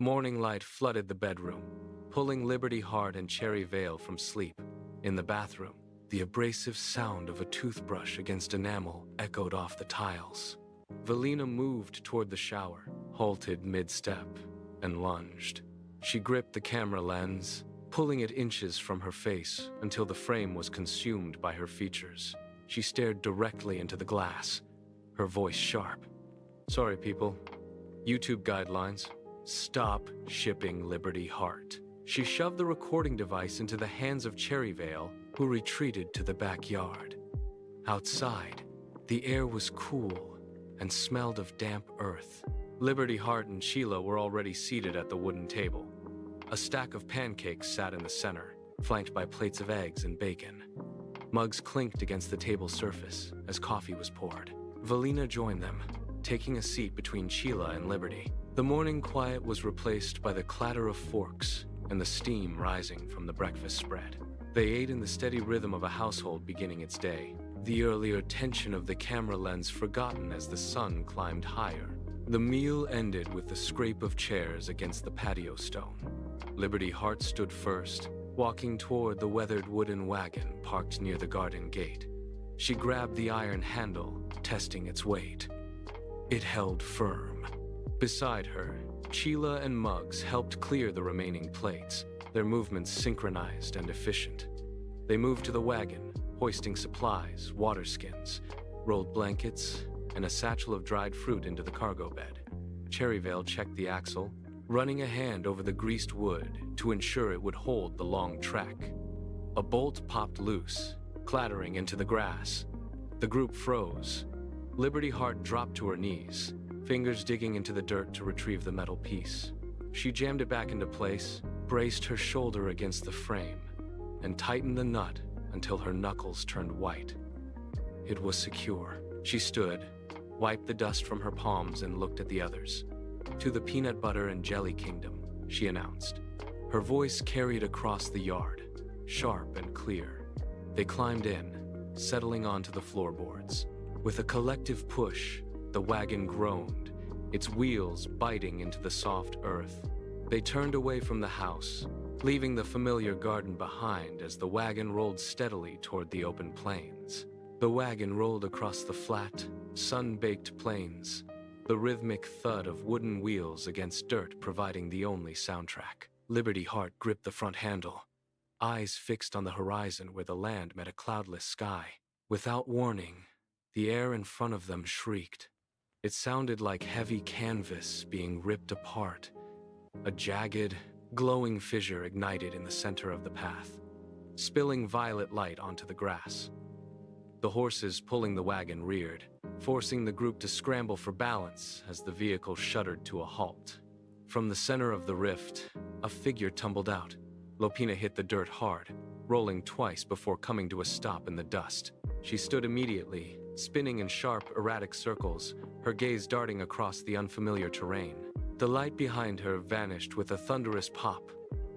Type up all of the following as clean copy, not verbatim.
Morning light flooded the bedroom, pulling Liberty Hart and Cherry Vale from sleep. In the bathroom, the abrasive sound of a toothbrush against enamel echoed off the tiles. Valina moved toward the shower, halted mid-step, and lunged. She gripped the camera lens, pulling it inches from her face until the frame was consumed by her features. She stared directly into the glass, her voice sharp. "Sorry, people. YouTube guidelines. Stop shipping Liberty Hart." She shoved the recording device into the hands of Cherryvale, who retreated to the backyard. Outside, the air was cool and smelled of damp earth. Liberty Hart and Sheila were already seated at the wooden table. A stack of pancakes sat in the center, flanked by plates of eggs and bacon. Mugs clinked against the table surface as coffee was poured. Valina joined them, taking a seat between Sheila and Liberty. The morning quiet was replaced by the clatter of forks and the steam rising from the breakfast spread. They ate in the steady rhythm of a household beginning its day, the earlier tension of the camera lens forgotten as the sun climbed higher. The meal ended with the scrape of chairs against the patio stone. Liberty Hart stood first, walking toward the weathered wooden wagon parked near the garden gate. She grabbed the iron handle, testing its weight. It held firm. Beside her, Sheila and Muggs helped clear the remaining plates, their movements synchronized and efficient. They moved to the wagon, hoisting supplies, water skins, rolled blankets, and a satchel of dried fruit into the cargo bed. Cherryvale checked the axle, running a hand over the greased wood to ensure it would hold the long track. A bolt popped loose, clattering into the grass. The group froze. Liberty Hart dropped to her knees, fingers digging into the dirt to retrieve the metal piece. She jammed it back into place, braced her shoulder against the frame, and tightened the nut until her knuckles turned white. It was secure. She stood, wiped the dust from her palms, and looked at the others. "To the peanut butter and jelly kingdom," she announced. Her voice carried across the yard, sharp and clear. They climbed in, settling onto the floorboards. With a collective push, the wagon groaned, its wheels biting into the soft earth. They turned away from the house, leaving the familiar garden behind as the wagon rolled steadily toward the open plains. The wagon rolled across the flat, sun-baked plains, the rhythmic thud of wooden wheels against dirt providing the only soundtrack. Liberty Hart gripped the front handle, eyes fixed on the horizon where the land met a cloudless sky. Without warning, the air in front of them shrieked. It sounded like heavy canvas being ripped apart. A jagged, glowing fissure ignited in the center of the path, spilling violet light onto the grass. The horses pulling the wagon reared, forcing the group to scramble for balance as the vehicle shuddered to a halt. From the center of the rift, a figure tumbled out. Lopina hit the dirt hard, rolling twice before coming to a stop in the dust. She stood immediately, spinning in sharp, erratic circles, her gaze darting across the unfamiliar terrain. The light behind her vanished with a thunderous pop,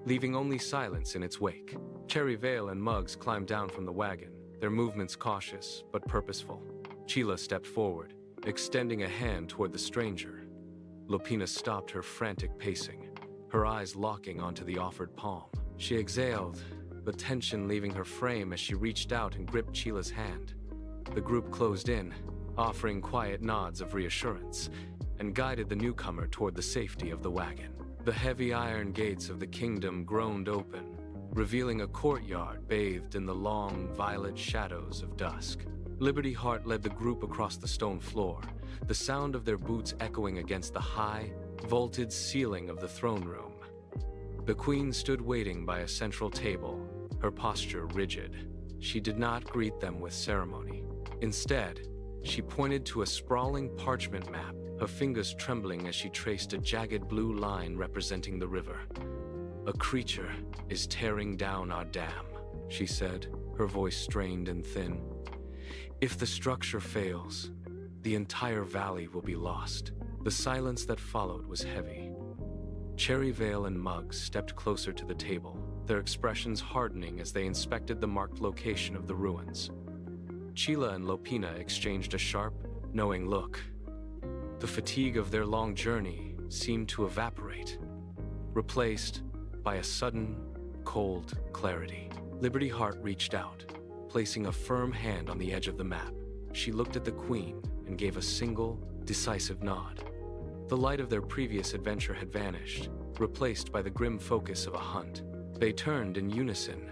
leaving only silence in its wake. Cherryvale and Muggs climbed down from the wagon, their movements cautious but purposeful. Sheila stepped forward, extending a hand toward the stranger. Lopina stopped her frantic pacing, her eyes locking onto the offered palm. She exhaled, the tension leaving her frame as she reached out and gripped Sheila's hand. The group closed in, offering quiet nods of reassurance, and guided the newcomer toward the safety of the wagon. The heavy iron gates of the kingdom groaned open, revealing a courtyard bathed in the long, violet shadows of dusk. Liberty Hart led the group across the stone floor, the sound of their boots echoing against the high, vaulted ceiling of the throne room. The queen stood waiting by a central table, her posture rigid. She did not greet them with ceremony. Instead, she pointed to a sprawling parchment map, her fingers trembling as she traced a jagged blue line representing the river. "A creature is tearing down our dam," she said, her voice strained and thin. "If the structure fails, the entire valley will be lost." The silence that followed was heavy. Cherryvale and Muggs stepped closer to the table, their expressions hardening as they inspected the marked location of the ruins. Sheila and Lopina exchanged a sharp, knowing look. The fatigue of their long journey seemed to evaporate. replaced by a sudden, cold clarity. Liberty Heart reached out, placing a firm hand on the edge of the map. She looked at the Queen and gave a single, decisive nod. The light of their previous adventure had vanished, replaced by the grim focus of a hunt. They turned in unison,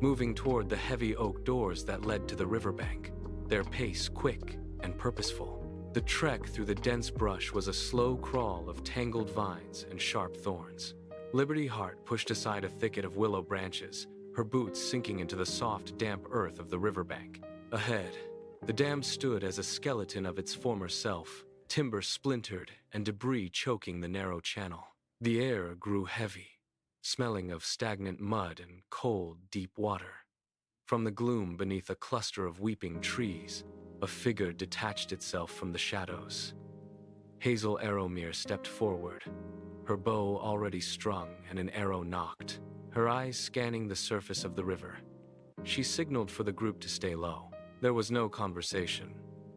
moving toward the heavy oak doors that led to the riverbank, their pace quick and purposeful. The trek through the dense brush was a slow crawl of tangled vines and sharp thorns. Liberty Heart pushed aside a thicket of willow branches, her boots sinking into the soft, damp earth of the riverbank. Ahead, the dam stood as a skeleton of its former self, timber splintered and debris choking the narrow channel. The air grew heavy, smelling of stagnant mud and cold, deep water. From the gloom beneath a cluster of weeping trees, a figure detached itself from the shadows. Hazel Arrowmere stepped forward, her bow already strung and an arrow nocked, her eyes scanning the surface of the river. She signaled for the group to stay low. There was no conversation.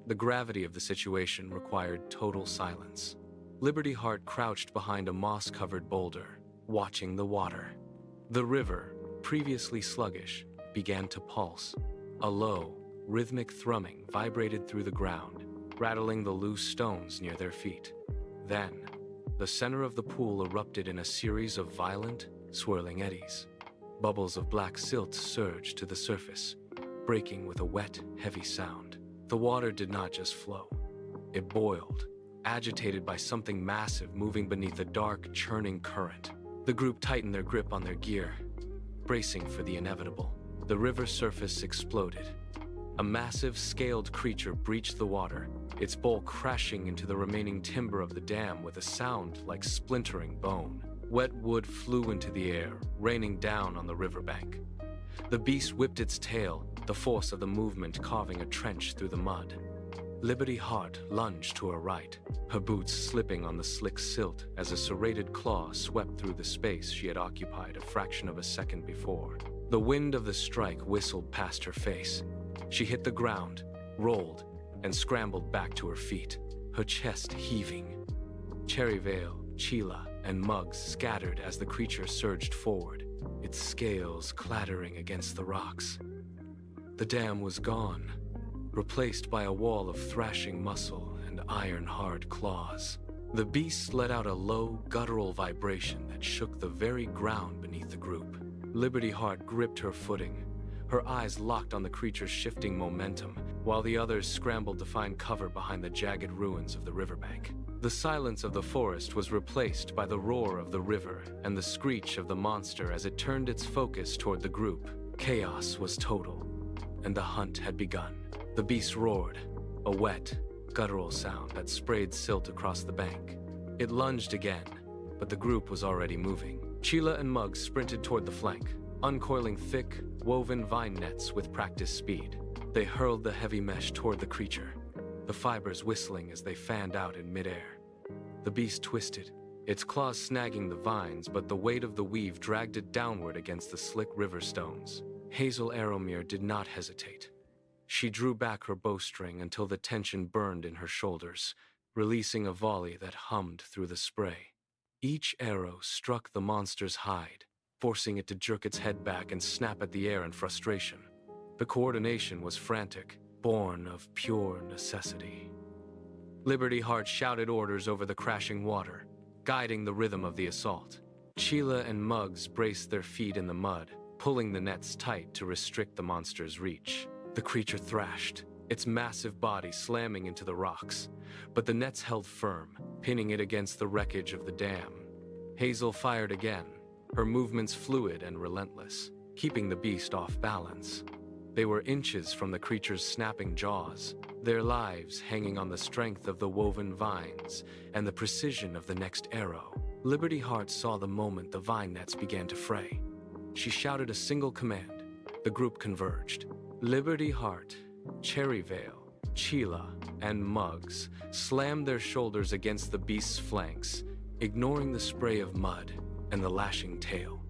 The gravity of the situation required total silence. Liberty Heart crouched behind a moss-covered boulder, watching the water. The river, previously sluggish, began to pulse. A low, rhythmic thrumming vibrated through the ground, rattling the loose stones near their feet. Then, the center of the pool erupted in a series of violent, swirling eddies. Bubbles of black silt surged to the surface, breaking with a wet, heavy sound. The water did not just flow. It boiled, agitated by something massive moving beneath a dark, churning current. The group tightened their grip on their gear, bracing for the inevitable. The river surface exploded. A massive, scaled creature breached the water, its bulk crashing into the remaining timber of the dam with a sound like splintering bone. Wet wood flew into the air, raining down on the riverbank. The beast whipped its tail, the force of the movement carving a trench through the mud. Liberty Heart lunged to her right, her boots slipping on the slick silt as a serrated claw swept through the space she had occupied a fraction of a second before. The wind of the strike whistled past her face. She hit the ground, rolled, and scrambled back to her feet, her chest heaving. Cherryvale, Sheila, and Muggs scattered as the creature surged forward, its scales clattering against the rocks. The dam was gone, replaced by a wall of thrashing muscle and iron-hard claws. The beast let out a low, guttural vibration that shook the very ground beneath the group. Liberty Heart gripped her footing, her eyes locked on the creature's shifting momentum, while the others scrambled to find cover behind the jagged ruins of the riverbank. The silence of the forest was replaced by the roar of the river and the screech of the monster as it turned its focus toward the group. Chaos was total, and the hunt had begun. The beast roared, a wet, guttural sound that sprayed silt across the bank. It lunged again, but the group was already moving. Sheila and Muggs sprinted toward the flank, uncoiling thick, woven vine nets with practiced speed. They hurled the heavy mesh toward the creature, the fibers whistling as they fanned out in midair. The beast twisted, its claws snagging the vines, but the weight of the weave dragged it downward against the slick river stones. Hazel Arrowmere did not hesitate. She drew back her bowstring until the tension burned in her shoulders, releasing a volley that hummed through the spray. Each arrow struck the monster's hide, forcing it to jerk its head back and snap at the air in frustration. The coordination was frantic, born of pure necessity. Liberty Heart shouted orders over the crashing water, guiding the rhythm of the assault. Sheila and Muggs braced their feet in the mud, pulling the nets tight to restrict the monster's reach. The creature thrashed, its massive body slamming into the rocks, but the nets held firm, pinning it against the wreckage of the dam. Hazel fired again, her movements fluid and relentless, keeping the beast off balance. They were inches from the creature's snapping jaws, their lives hanging on the strength of the woven vines and the precision of the next arrow. Liberty Heart saw the moment the vine nets began to fray. She shouted a single command. The group converged. Liberty Heart, Cherryvale, Sheila, and Muggs slammed their shoulders against the beast's flanks, ignoring the spray of mud and the lashing tail.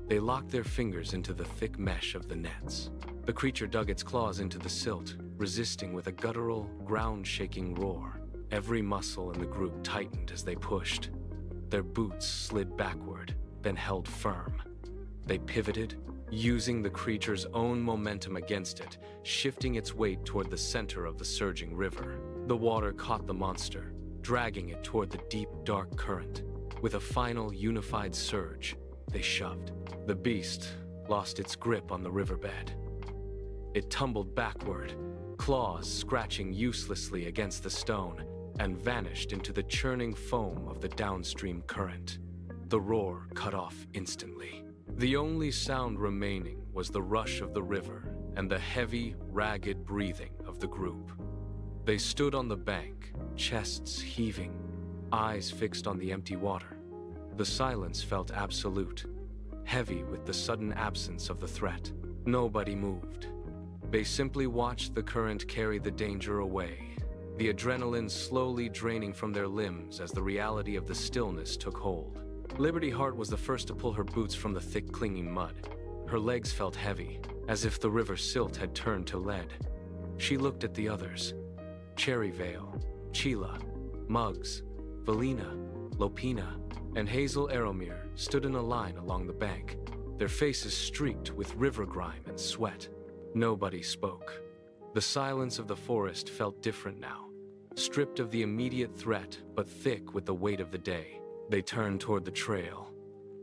They locked their fingers into the thick mesh of the nets. The creature dug its claws into the silt, resisting with a guttural, ground-shaking roar. Every muscle in the group tightened as they pushed. Their boots slid backward, then held firm. They pivoted, using the creature's own momentum against it, shifting its weight toward the center of the surging river. The water caught the monster, dragging it toward the deep, dark current. With a final, unified surge, they shoved. The beast lost its grip on the riverbed. It tumbled backward, claws scratching uselessly against the stone, and vanished into the churning foam of the downstream current. The roar cut off instantly. The only sound remaining was the rush of the river and the heavy, ragged breathing of the group. They stood on the bank, chests heaving, eyes fixed on the empty water. The silence felt absolute, heavy with the sudden absence of the threat. Nobody moved. They simply watched the current carry the danger away, the adrenaline slowly draining from their limbs as the reality of the stillness took hold. Liberty Heart was the first to pull her boots from the thick, clinging mud. Her legs felt heavy, as if the river silt had turned to lead. She looked at the others. Cherry Vale, Sheila, Muggs, Valina, Lopina, and Hazel Aromir stood in a line along the bank, their faces streaked with river grime and sweat. Nobody spoke. The silence of the forest felt different now, stripped of the immediate threat, but thick with the weight of the day. They turned toward the trail.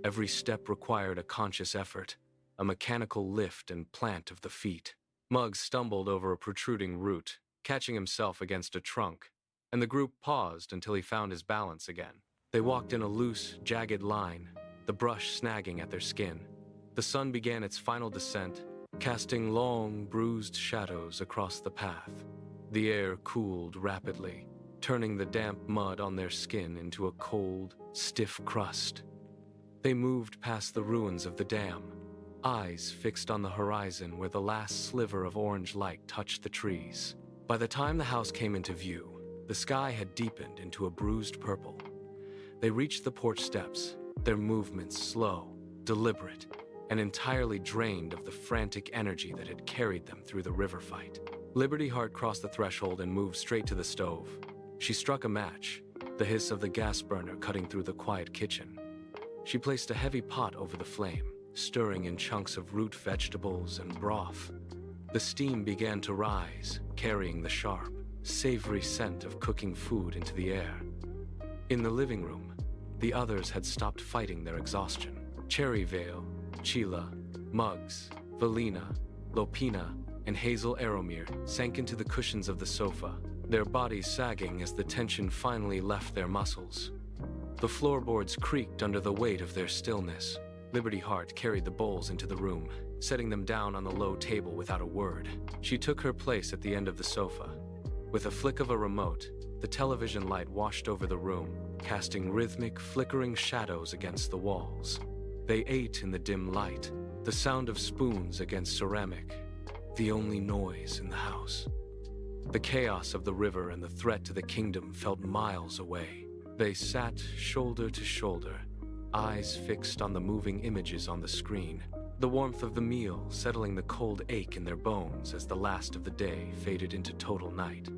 Every step required a conscious effort, a mechanical lift and plant of the feet. Muggs stumbled over a protruding root, catching himself against a trunk, and the group paused until he found his balance again. They walked in a loose, jagged line, the brush snagging at their skin. The sun began its final descent, casting long, bruised shadows across the path. The air cooled rapidly, turning the damp mud on their skin into a cold, stiff crust. They moved past the ruins of the dam, eyes fixed on the horizon where the last sliver of orange light touched the trees. By the time the house came into view, the sky had deepened into a bruised purple. They reached the porch steps, their movements slow, deliberate, and entirely drained of the frantic energy that had carried them through the river fight. Liberty Heart crossed the threshold and moved straight to the stove. She struck a match, the hiss of the gas burner cutting through the quiet kitchen. She placed a heavy pot over the flame, stirring in chunks of root vegetables and broth. The steam began to rise, carrying the sharp, savory scent of cooking food into the air. In the living room, the others had stopped fighting their exhaustion. Cherry Vale, Sheila, Muggs, Valina, Lopina, and Hazel Aromir sank into the cushions of the sofa, their bodies sagging as the tension finally left their muscles. The floorboards creaked under the weight of their stillness. Liberty Heart carried the bowls into the room, setting them down on the low table without a word. She took her place at the end of the sofa. With a flick of a remote, the television light washed over the room, casting rhythmic, flickering shadows against the walls. They ate in the dim light, the sound of spoons against ceramic, the only noise in the house. The chaos of the river and the threat to the kingdom felt miles away. They sat shoulder to shoulder, eyes fixed on the moving images on the screen, the warmth of the meal settling the cold ache in their bones as the last of the day faded into total night.